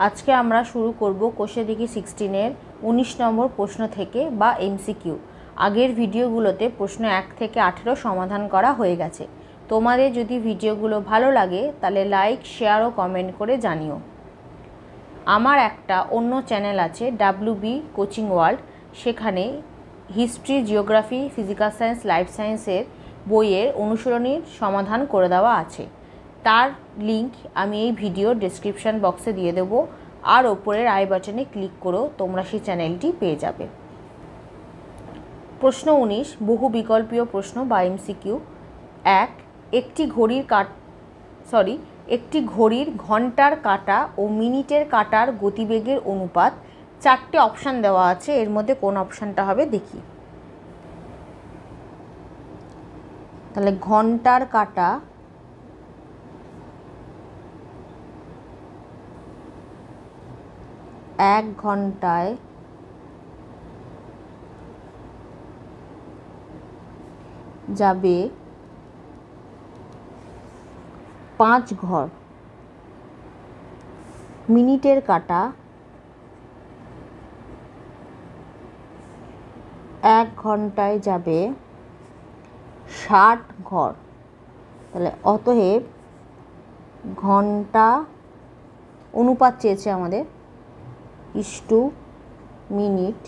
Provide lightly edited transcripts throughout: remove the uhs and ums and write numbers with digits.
আজকে আমরা শুরু করব কোষে দেখি 16-এর 19 নম্বর প্রশ্ন থেকে বা এমসিকিউ। আগের ভিডিওগুলোতে প্রশ্ন 1 থেকে 18 সমাধান করা হয়ে গেছে। তোমাদের যদি ভিডিওগুলো ভালো লাগে তাহলে লাইক, শেয়ার ও কমেন্ট করে জানিও। আমার একটা অন্য চ্যানেল আছে WB কোচিং ওয়ার্ল্ড, সেখানে history, geography, physical science, life সায়েন্সের বইয়ের অনুশীলনীর সমাধান করে দেওয়া আছে। তার লিংক আমি এই ভিডিও ডেসক্রিপশান বক্সে দিয়ে দেবো, আর ওপরের আই বাটনে ক্লিক করেও তোমরা সেই চ্যানেলটি পেয়ে যাবে। প্রশ্ন 19 বহু বিকল্পীয় প্রশ্ন বা এমসিকিউ। একটি ঘড়ির ঘন্টার কাঁটা ও মিনিটের কাঁটার গতিবেগের অনুপাত। 4টে অপশান দেওয়া আছে, এর মধ্যে কোন অপশানটা হবে দেখি। তাহলে ঘন্টার কাঁটা এক ঘন্টায় যাবে 5 ঘর, মিনিটের কাঁটা 1 ঘন্টায় যাবে 60 ঘর। তাহলে অতএব ঘন্টা অনুপাত চেয়েছে আমাদের ইস্টু মিনিট,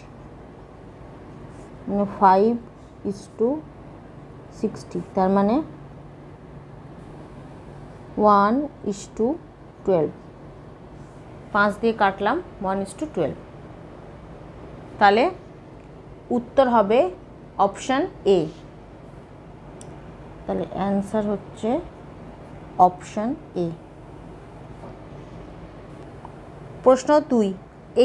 5:60, তার মানে 1:12। 5 দিয়ে কাটলাম 1:12। তাহলে উত্তর হবে অপশান এ। তাহলে অ্যান্সার হচ্ছে অপশান এ। প্রশ্ন 2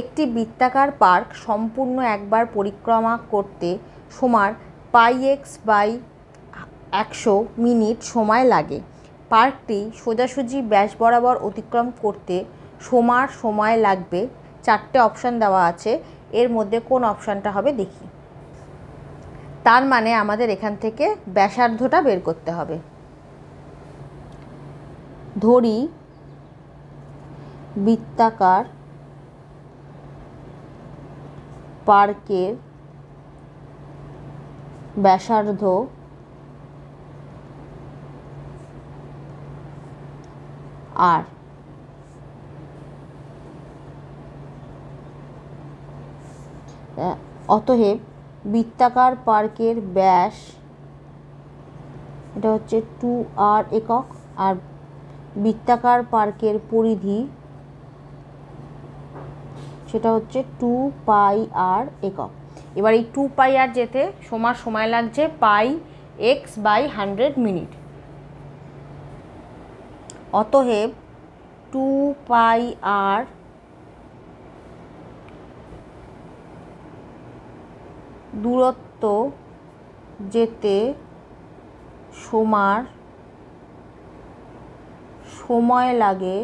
একটি বৃত্তাকার পার্ক সম্পূর্ণ একবার পরিক্রমা করতে সমান πx/100 মিনিট সময় লাগে। পার্কটি সোজাসুজি ব্যাস বরাবর অতিক্রম করতে সমান সময় লাগবে। 4টে অপশান দেওয়া আছে, এর মধ্যে কোন অপশানটা হবে দেখি। তার মানে আমাদের এখান থেকে ব্যাসার্ধটা বের করতে হবে। ধরি বৃত্তাকার পার্কের ব্যাসার্ধ আর অতএব বৃত্তাকার পার্কের ব্যাস এটা হচ্ছে 2r একক, আর বৃত্তাকার পার্কের পরিধি সেটা হচ্ছে 2πr একক। এবার এই 2πr যেতে সময় লাগছে πx/100 মিনিট। অতএব 2πr দূরত্ব যেতে সময় লাগে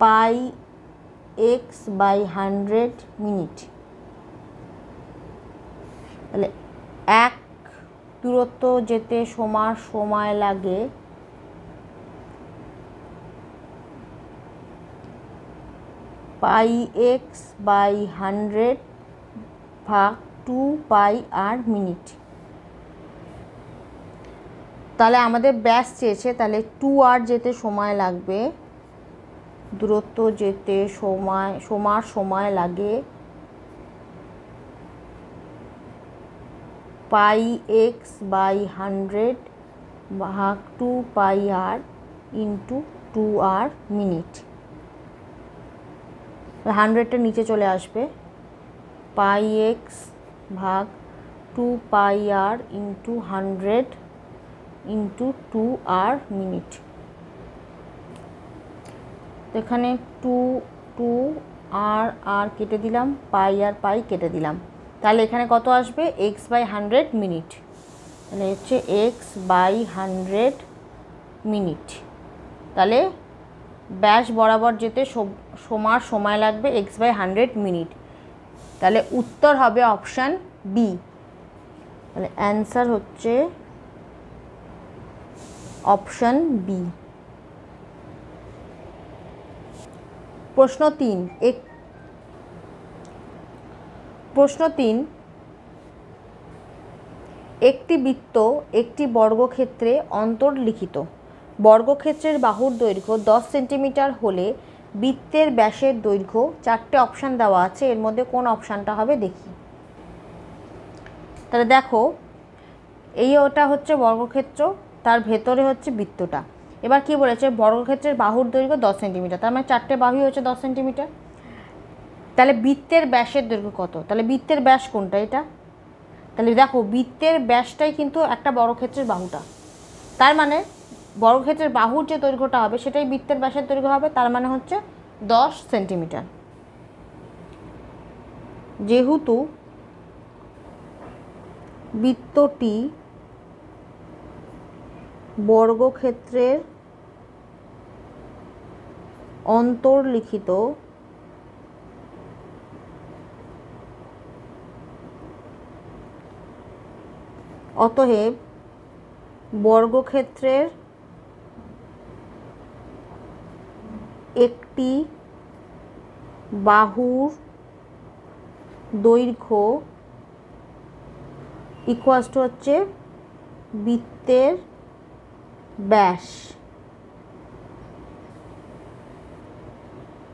πx/100 মিনিট। তাহলে এক দূরত্ব যেতে সময় লাগে πx/100 ভাগ 2πr মিনিট। তাহলে আমাদের ব্যাস চেয়েছে, তাহলে 2r যেতে সময় লাগবে, দূরত্ব যেতে সময় লাগে πx/100 ভাগ 2πr ইন্টু 2r মিনিট। 100টা নিচে চলে আসবে, πx ভাগ 2πr into 100 into 2r minute. এখানে 2 আর কেটে দিলাম, পাই কেটে দিলাম। তাহলে এখানে কত আসবে x/100 মিনিট। তাহলে হচ্ছে x/100 মিনিট। তাহলে ব্যাস বরাবর যেতে সময় লাগবে x/100 মিনিট। তাহলে উত্তর হবে অপশান বি। তাহলে অ্যান্সার হচ্ছে অপশন বি। প্রশ্ন 3 একটি বৃত্ত একটি বর্গক্ষেত্রে অন্তর্লিখিত। বর্গক্ষেত্রের বাহুর দৈর্ঘ্য 10 সেন্টিমিটার হলে বৃত্তের ব্যাসের দৈর্ঘ্য, 4টে অপশান দেওয়া আছে, এর মধ্যে কোন অপশানটা হবে দেখি। তাহলে দেখো, ওটা হচ্ছে বর্গক্ষেত্র, তার ভেতরে হচ্ছে বৃত্তটা। এবার কি বলেছে, বর্গক্ষেত্রের বাহুর দৈর্ঘ্য 10 সেন্টিমিটার, তার মানে 4টে বাহুই হচ্ছে 10 সেন্টিমিটার। তাহলে বৃত্তের ব্যাসের দৈর্ঘ্য কত? তাহলে বৃত্তের ব্যাস কোনটা? এটা। তাহলে দেখো, বৃত্তের ব্যাসটাই কিন্তু একটা বর্গক্ষেত্রের বাহুটা, তার মানে বর্গক্ষেত্রের বাহুর যে দৈর্ঘ্যটা হবে সেটাই বৃত্তের ব্যাসের দৈর্ঘ্য হবে, তার মানে হচ্ছে 10 সেন্টিমিটার। যেহেতু বৃত্তটি বর্গক্ষেত্রের অন্তর্লিখিত, অতএব বর্গক্ষেত্রের একটি বাহুর দৈর্ঘ্য ইকুয়ালস টু হচ্ছে বৃত্তের ব্যাস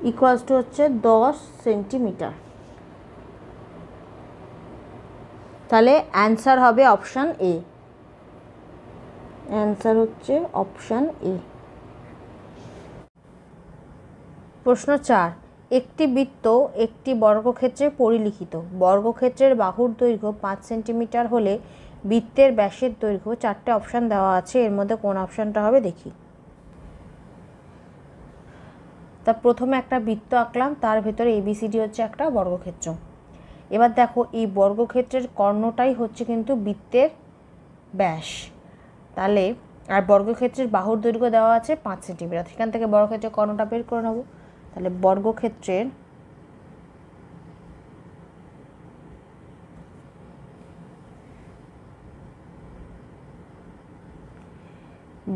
ইকুয়ালস টু হচ্ছে 10 সেন্টিমিটার। তাহলে অ্যান্সার হবে অপশান এ। অ্যান্সার হচ্ছে অপশান এ। প্রশ্ন 4, একটি বৃত্ত একটি বর্গক্ষেত্রে পরিলিখিত। বর্গক্ষেত্রের বাহুর দৈর্ঘ্য 5 সেন্টিমিটার হলে বৃত্তের ব্যাসের দৈর্ঘ্য, 4টে অপশান দেওয়া আছে, এর মধ্যে কোন অপশানটা হবে দেখি। তা প্রথমে একটা বৃত্ত আঁকলাম, তার ভেতরে ABCD হচ্ছে একটা বর্গক্ষেত্র। এবার দেখো, এই বর্গক্ষেত্রের কর্ণটাই হচ্ছে কিন্তু বৃত্তের ব্যাস। তাহলে আর বর্গক্ষেত্রের বাহুর দৈর্ঘ্য দেওয়া আছে 5 সেন্টিমিটার, সেখান থেকে বর্গক্ষেত্রের কর্ণটা বের করে নেব। তাহলে বর্গক্ষেত্রের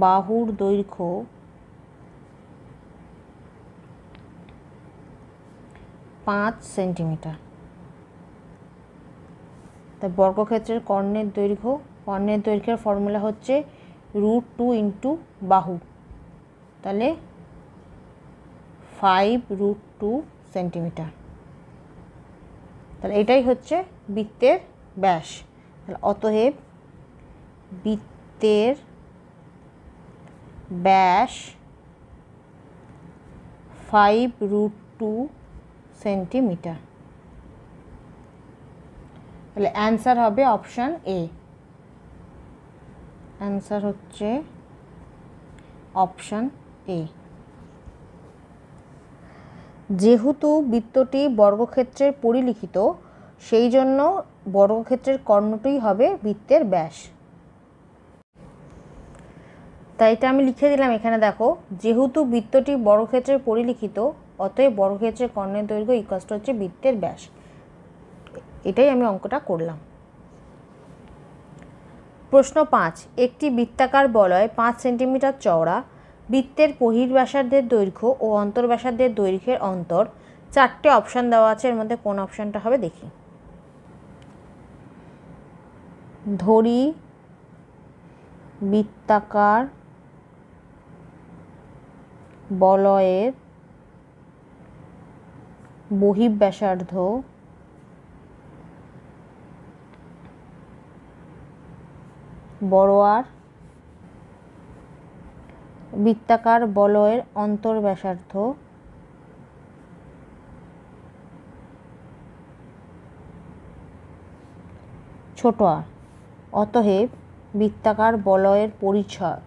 বাহুর দৈর্ঘ্য 5 সেন্টিমিটার। তাই বর্গক্ষেত্রের কর্ণের দৈর্ঘ্যের ফর্মুলা হচ্ছে √2 ইন্টু বাহু, তাহলে 5√2 সেন্টিমিটার। তাহলে এটাই হচ্ছে বৃত্তের ব্যাস। তাহলে অতএব বৃত্তের ব্যাস 5√2 সেন্টিমিটার। তাহলে অ্যান্সার হবে অপশান এ। অ্যান্সার হচ্ছে অপশান এ। যেহেতু বৃত্তটি বর্গক্ষেত্রের পরিলিখিত, সেই জন্য বর্গক্ষেত্রের কর্ণটিই হবে বৃত্তের ব্যাস। তাই এটা আমি লিখে দিলাম এখানে। দেখো, যেহেতু বৃত্তটি বর্গক্ষেত্রের পরিলিখিত, অতএব বর্গক্ষেত্রের কর্ণের দৈর্ঘ্য ইকুয়ালস টু হচ্ছে বৃত্তের ব্যাস। এটাই আমি অঙ্কটা করলাম। প্রশ্ন 5, একটি বৃত্তাকার বলয় 5 সেন্টিমিটার চওড়া। বৃত্তের বহির্ব্যাসার্ধের দৈর্ঘ্য ও অন্তর্ব্যাসার্ধের দৈর্ঘ্যের অন্তর, 4টে অপশান দেওয়া আছে, এর মধ্যে কোন অপশানটা হবে দেখি। ধরি বৃত্তাকার বলয়ের বহির্ব্যাসার্ধ বড় আর, বৃত্তাকার বলয়ের অন্তর্ব্যাসার্ধ ছোট আর। অতএব বৃত্তাকার বলয়ের পরিসর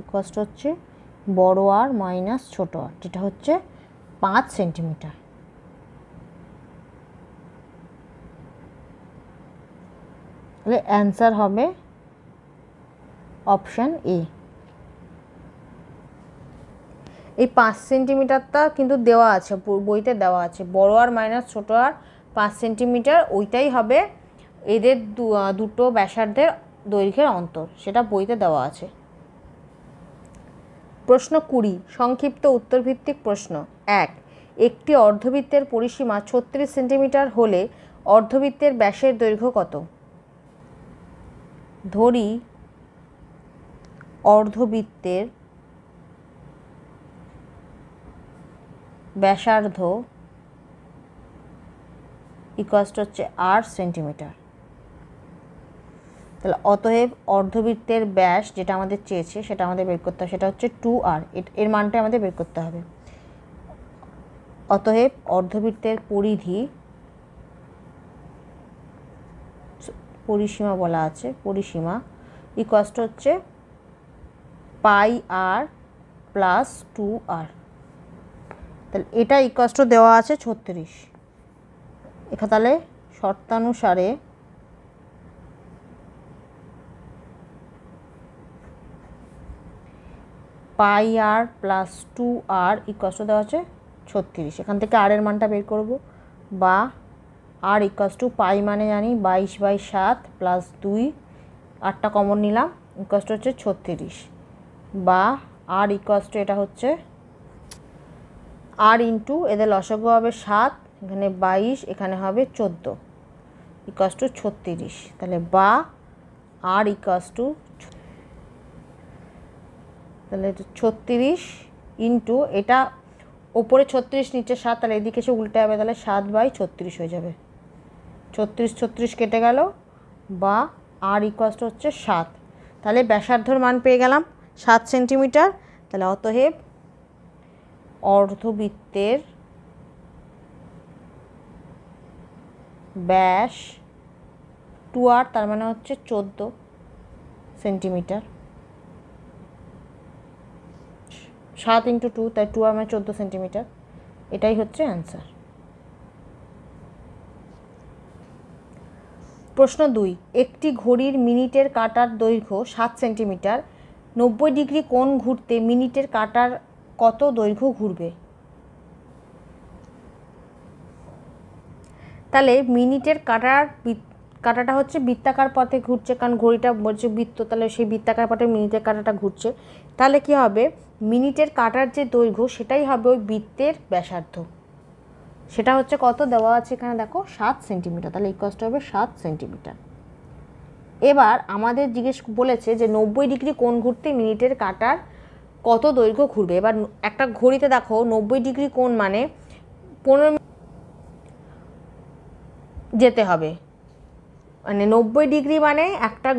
ইকুয়ালস টু হচ্ছে বড় আর মাইনাস ছোট আর, যেটা হচ্ছে 5 সেন্টিমিটার। তাহলে অ্যান্সার হবে অপশান এ। এই 5 সেন্টিমিটারটা কিন্তু দেওয়া আছে, বইতে দেওয়া আছে, বড় আর মাইনাস ছোট আর 5 সেন্টিমিটার, ওইটাই হবে এদের দুটো ব্যাসার্ধের দৈর্ঘ্যের অন্তর, সেটা বইতে দেওয়া আছে। প্রশ্ন 20, সংক্ষিপ্ত উত্তরভিত্তিক প্রশ্ন। 1, একটি অর্ধবৃত্তের পরিসীমা 36 সেন্টিমিটার হলে অর্ধবৃত্তের ব্যাসের দৈর্ঘ্য কত? ধরি অর্ধবৃত্তের ব্যাসার্ধ ইকুয়ালস হচ্ছে 8 সেন্টিমিটার। তাহলে অতএব অর্ধবৃত্তের ব্যাস যেটা আমাদের চেয়েছে সেটা আমাদের বের করতে হবে, সেটা হচ্ছে 2r। এর মানটা আমাদের বের করতে হবে। অতএব অর্ধবৃত্তের পরিসীমা বলা আছে, পরিসীমা ইকুয়ালস হচ্ছে πr প্লাস 2r। তাহলে এটা ইকুয়ালস দেওয়া আছে 36। এখানে তাহলে শর্তানুসারে πr প্লাস 2r ইকুয়ালস দেওয়া আছে 36। এখান থেকে আর এর মানটা বের করব, বা আর ইকুয়ালস টু পাই মানে জানি 22/7 প্লাস 2, 8টা কমন নিলাম, ইকুয়ালস হচ্ছে 36, বা আর ইকুয়ালস টু এটা হচ্ছে আর ইন্টু এদের লসাগু হবে 7, এখানে 22, এখানে হবে 14, ইকুয়ালস টু 36। তাহলে বা আর ইকুয়ালস টু, তাহলে 36 ইন্টু এটা ওপরে 36 নিচে 7, তাহলে এদিকে এসে উল্টে যাবে, তাহলে 7/36 হয়ে যাবে। 36 কেটে গেল, বা আর ইকুয়ালস টু হচ্ছে 7। তাহলে ব্যাসার্ধর মান পেয়ে গেলাম 7 সেন্টিমিটার। তাহলে অতএব অর্ধবৃত্তের ব্যাস 2r, তার মানে হচ্ছে 14 সেন্টিমিটার। 7 ইন্টু 2, তাই 2r মানে 14 সেন্টিমিটার। এটাই হচ্ছে অ্যান্সার। প্রশ্ন 2, একটি ঘড়ির মিনিটের কাঁটার দৈর্ঘ্য 7 সেন্টিমিটার, 90 ডিগ্রি কোণ ঘুরতে মিনিটের কাঁটার কত দৈর্ঘ্য ঘুরবে? তাহলে মিনিটের কাঁটাটা হচ্ছে বৃত্তাকার পথে ঘুরছে, কারণ ঘড়িটা বলছে বৃত্ত, তাহলে সেই বৃত্তাকার পথে মিনিটের কাঁটাটা ঘুরছে। তাহলে কি হবে, মিনিটের কাঁটার যে দৈর্ঘ্য সেটাই হবে ওই বৃত্তের ব্যাসার্ধ। সেটা হচ্ছে কত দেওয়া আছে এখানে দেখো, 7 সেন্টিমিটার। তাহলে ইকুয়ালস হবে 7 সেন্টিমিটার। এবার আমাদের জিজ্ঞেস বলেছে যে 90 ডিগ্রি কোণ ঘুরতে মিনিটের কাঁটার কত দৈর্ঘ্য ঘুরবে। এবার একটা ঘড়িতে দেখো 90 ডিগ্রি কোণ মানে 15 যেতে হবে, মানে 90 ডিগ্রি মানে একটা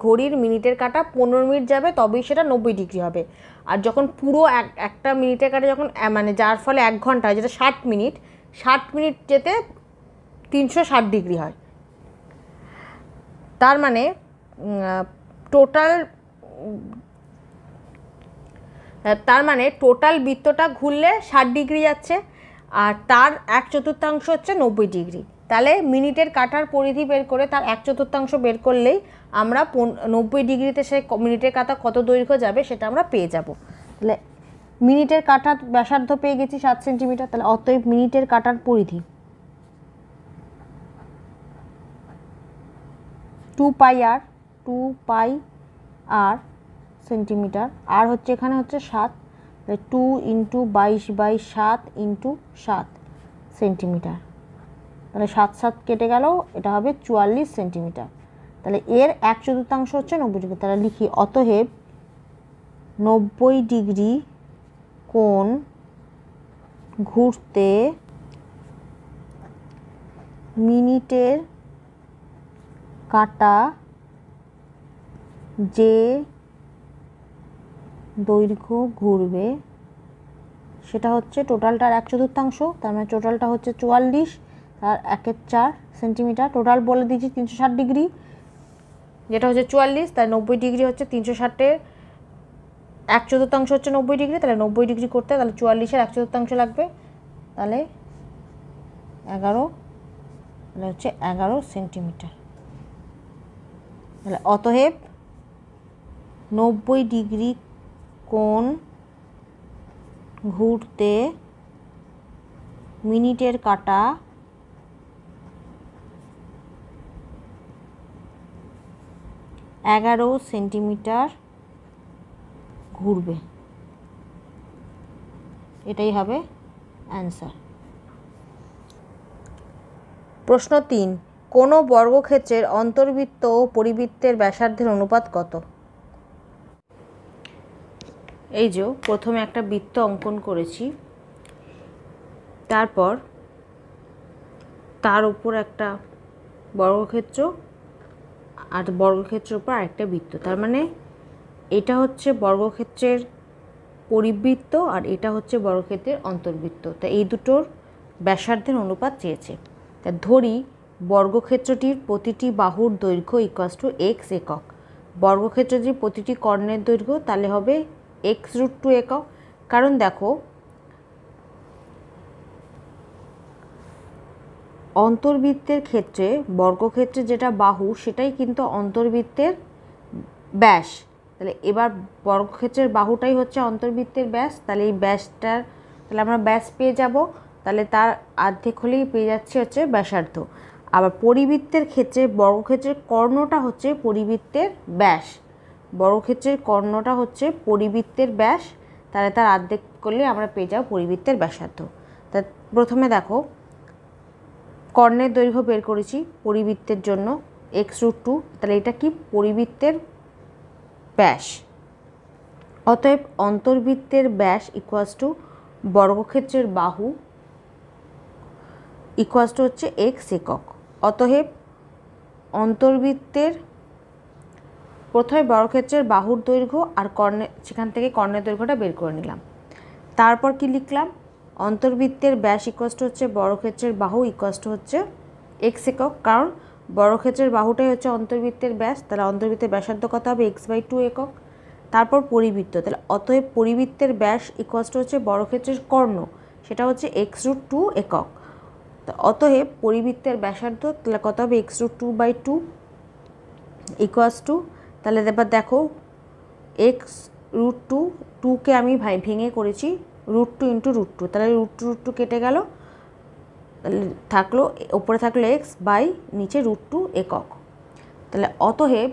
ঘড়ির মিনিটের কাঁটা 15 মিনিট যাবে, তবেই সেটা 90 ডিগ্রি হবে। আর যখন পুরো একটা মিনিটের কাঁটা যখন মানে যার ফলে 1 ঘন্টা হয়, যেটা 60 মিনিট যেতে 360 ডিগ্রি হয়। তার মানে টোটাল বৃত্তটা ঘুরলে 60 ডিগ্রি যাচ্ছে, আর তার 1/4 হচ্ছে 90 ডিগ্রি। তাহলে মিনিটের কাঁটার পরিধি বের করে তার 1/4 বের করলেই আমরা 90 ডিগ্রিতে সেই মিনিটের কাঁটা কত দৈর্ঘ্য যাবে সেটা আমরা পেয়ে যাব। তাহলে মিনিটের কাঁটার ব্যাসার্ধ পেয়ে গেছি 7 সেন্টিমিটার। তাহলে অতএব মিনিটের কাঁটার পরিধি 2πr সেন্টিমিটার, আর হচ্ছে এখানে হচ্ছে 7, তাহলে 2 ইন্টু 22/7 ইন্টু 7 সেন্টিমিটার। তাহলে 7 কেটে গেল, এটা হবে 44 সেন্টিমিটার। তাহলে এর 1/4 হচ্ছে 90 ডিগ্রি। তাহলে লিখি অতএব 90 ডিগ্রি কোণ ঘুরতে মিনিটের কাঁটা যে দৈর্ঘ্য ঘুরবে সেটা হচ্ছে টোটালটার 1/4, তার মানে টোটালটা হচ্ছে 44, তার 1/4 সেন্টিমিটার। টোটাল বলে দিয়েছি 360 ডিগ্রি, যেটা হচ্ছে 44, তাই 90 ডিগ্রি হচ্ছে 360-এর 1/4 হচ্ছে 90 ডিগ্রি। তাহলে 90 ডিগ্রি করতে তাহলে 44-এর 1/4 লাগবে, তাহলে 11, তাহলে হচ্ছে 11 সেন্টিমিটার। তাহলে অতএব 90 ডিগ্রি কোণ ঘুরতে মিনিটের কাঁটা 11 সেন্টিমিটার ঘুরবে। এটাই হবে অ্যান্সার। প্রশ্ন 3, কোনো বর্গক্ষেত্রের অন্তর্বৃত্ত ও পরিবৃত্তের ব্যাসার্ধের অনুপাত কত? এই যে প্রথমে একটা বৃত্ত অঙ্কন করেছি, তারপর তার উপর একটা বর্গক্ষেত্র আর বর্গক্ষেত্রের উপর আরেকটা বৃত্ত। তার মানে এটা হচ্ছে বর্গক্ষেত্রের পরিবৃত্ত আর এটা হচ্ছে বর্গক্ষেত্রের অন্তর্বৃত্ত। তা এই দুটোর ব্যাসার্ধের অনুপাত চেয়েছে। তা ধরি বর্গক্ষেত্রটির প্রতিটি বাহুর দৈর্ঘ্য = x একক। বর্গক্ষেত্রটির প্রতিটি কর্ণের দৈর্ঘ্য তাহলে হবে x√2 একক। কারণ দেখো অন্তর্বৃত্তের ক্ষেত্রে বর্গক্ষেত্রে যেটা বাহু সেটাই কিন্তু অন্তর্বৃত্তের ব্যাস। তাহলে এবার বর্গক্ষেত্রের বাহুটাই হচ্ছে অন্তর্বৃত্তের ব্যাস। তাহলে এই ব্যাসটার তাহলে আমরা ব্যাস পেয়ে যাব। তাহলে তার অর্ধেক হলেই পেয়ে যাচ্ছে হচ্ছে ব্যাসার্ধ। আবার পরিবৃত্তের ক্ষেত্রে বর্গক্ষেত্রের কর্ণটা হচ্ছে পরিবৃত্তের ব্যাস। বর্গক্ষেত্রের কর্ণটা হচ্ছে পরিবৃত্তের ব্যাস। তাহলে তার অর্ধেক করলে আমরা পেয়ে যাব পরিবৃত্তের ব্যাসার্ধ। তা প্রথমে দেখো কর্ণের দৈর্ঘ্য বের করেছি পরিবৃত্তের জন্য x√2। তাহলে এটা কি পরিবৃত্তের ব্যাস। অতএব অন্তর্বৃত্তের ব্যাস বর্গক্ষেত্রের বাহু হচ্ছে x একক। অতএব অন্তর্বৃত্তের প্রথমে বর্গক্ষেত্রের বাহুর দৈর্ঘ্য আর সেখান থেকে কর্ণের দৈর্ঘ্যটা বের করে নিলাম। তারপর কি লিখলাম, অন্তর্বৃত্তের ব্যাস হচ্ছে বর্গক্ষেত্রের বাহু হচ্ছে x একক। কারণ বর্গক্ষেত্রের বাহুটাই হচ্ছে অন্তর্বৃত্তের ব্যাস। তাহলে অন্তর্বৃত্তের ব্যাসার্ধ কত হবে x/2 একক। তারপর পরিবৃত্ত, তাহলে অতএব পরিবৃত্তের ব্যাস হচ্ছে বর্গক্ষেত্রের কর্ণ, সেটা হচ্ছে x√2 একক। অতএব পরিবৃত্তের ব্যাসার্ধ তাহলে কত হবে x√2/2 তাহলে এবার দেখো x√2কে আমি ভেঙে করেছি √2 × √2। তাহলে √2 কেটে গেল, তাহলে থাকলো উপরে থাকলো x/নিচে √2 একক। তাহলে অতএব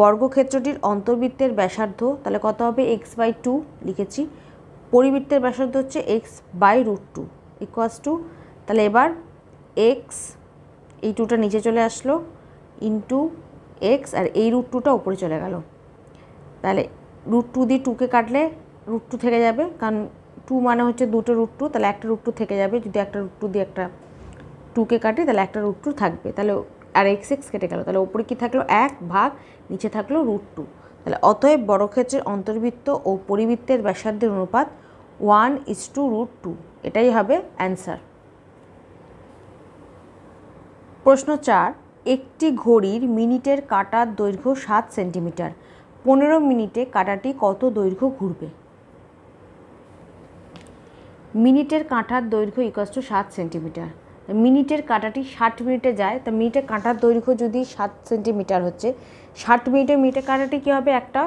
বর্গক্ষেত্রটির অন্তর্বৃত্তের ব্যাসার্ধ তাহলে কত হবে x/2 লিখেছি। পরিবৃত্তের ব্যাসার্ধ হচ্ছে x/√2 তাহলে এবার x এই 2টা নিচে চলে আসলো ইন্টু x আর এই √2টা উপরে চলে গেল। তাহলে √2 দিয়ে 2কে কাটলে √2 থেকে যাবে, কারণ 2 মানে হচ্ছে দুটো √2, তাহলে একটা √2 থেকে যাবে। যদি একটা √2 দিয়ে একটা 2কে কাটি তাহলে একটা √2 থাকবে। তাহলে আর x কেটে গেল, তাহলে উপরে কি থাকলো 1 ভাগ নিচে থাকলো √2। তাহলে অতএব বর্গক্ষেত্রের অন্তর্বৃত্ত ও পরিবৃত্তের ব্যাসার্ধের অনুপাত 1:√2। এটাই হবে অ্যান্সার। প্রশ্ন 4, একটি ঘড়ির মিনিটের কাঁটার দৈর্ঘ্য 7 সেন্টিমিটার। 15 মিনিটে কাঁটাটি কত দৈর্ঘ্য ঘুরবে? মিনিটের কাঁটার দৈর্ঘ্য = 7 সেন্টিমিটার। মিনিটের কাঁটাটি 60 মিনিটে যায়, তা মিনিটের কাঁটার দৈর্ঘ্য যদি 7 সেন্টিমিটার হচ্ছে, 60 মিনিটে মিনিটের কাঁটাটি কী হবে? একটা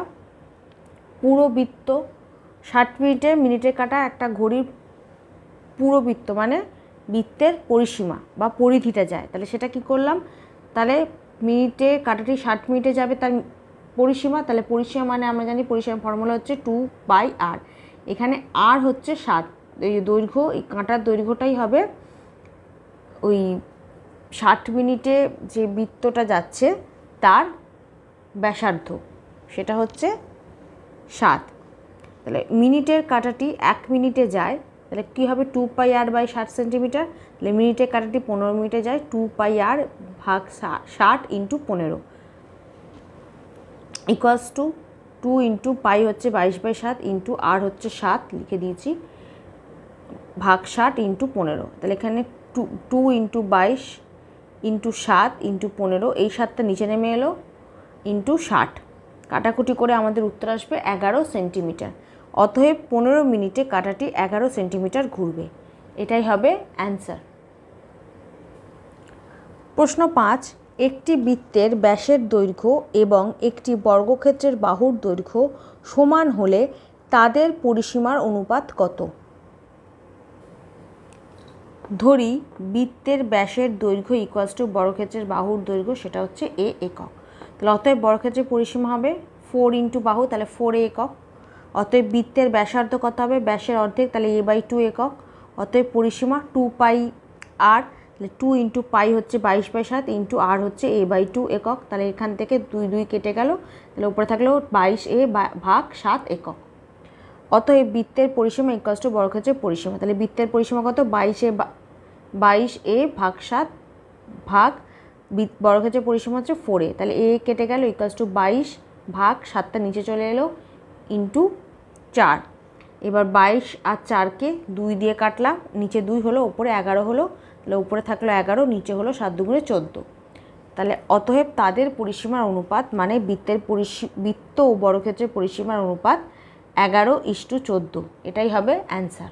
পুরো বৃত্ত। 60 মিনিটে মিনিটের কাঁটা একটা ঘড়ির পুরো বৃত্ত, মানে বৃত্তের পরিসীমা বা পরিধিটা যায়। তাহলে সেটা কি করলাম, তাহলে মিনিটে কাঁটাটি 60 মিনিটে যাবে তার পরিসীমা। তাহলে পরিসীমা মানে আমরা জানি পরিসীমা ফর্মুলা হচ্ছে 2πr। এখানে r হচ্ছে 7, এই দৈর্ঘ্য, এই কাঁটার দৈর্ঘ্যটাই হবে ওই 60 মিনিটে যে বৃত্তটা যাচ্ছে তার ব্যাসার্ধ, সেটা হচ্ছে 7। তাহলে মিনিটের কাঁটাটি 1 মিনিটে যায়, তাহলে কী হবে 2πr/60 সেন্টিমিটার। তাহলে মিনিটের কাঁটাটি 15 মিনিটে যায়, 2πr ভাগ 60 × 15 2 × π হচ্ছে 22/7 × r হচ্ছে 7 লিখে দিয়েছি ভাগ 60 × 15। তাহলে এখানে 2 × 22 × 7 × 15, এই 7টা নিচে নেমে এলো × 60, কাটাকুটি করে আমাদের উত্তর আসবে 11 সেন্টিমিটার। অতএব 15 মিনিটে কাঁটাটি 11 সেন্টিমিটার ঘুরবে। এটাই হবে অ্যান্সার। প্রশ্ন 5, একটি বৃত্তের ব্যাসের দৈর্ঘ্য এবং একটি বর্গক্ষেত্রের বাহুর দৈর্ঘ্য সমান হলে তাদের পরিসীমার অনুপাত কত? ধরি বৃত্তের ব্যাসের দৈর্ঘ্য = বর্গক্ষেত্রের বাহুর দৈর্ঘ্য, সেটা হচ্ছে a একক। তাহলে অতএব বর্গক্ষেত্রের পরিসীমা হবে 4 ইন্টু বাহু, তাহলে 4a একক। অতএব বৃত্তের ব্যাসার্ধ কত হবে, ব্যাসের অর্ধেক, তাহলে a/2 একক। অতএব পরিসীমা 2πr, তাহলে 2 ইন্টু পাই হচ্ছে 22/7 ইন্টু আর হচ্ছে a/2 একক। তাহলে এখান থেকে 2 2 কেটে গেল, তাহলে উপরে থাকলো 22a ভাগ 7 একক। অতএব বৃত্তের পরিসীমা ইকুয়ালস টু বর্গক্ষেত্রের পরিসীমা। তাহলে বৃত্তের পরিসীমা কত, 22a ভাগ 7 ভাগ বর্গক্ষেত্রের পরিসীমা হচ্ছে 4a, তাহলে a কেটে গেল ইকুয়ালস টু 22 ভাগ 7টা নিচে চলে এলো ইন্টু 4। এবার 22 আর 4কে 2 দিয়ে কাটলাম, নিচে 2 হলো, উপরে 11 হলো, তাহলে উপরে থাকলো 11, নিচে হলো 7 দুগুণে 14। তাহলে অতএব তাদের পরিসীমার অনুপাত মানে বৃত্ত ও বর্গক্ষেত্রের পরিসীমার অনুপাত 11:14, এটাই হবে অ্যান্সার।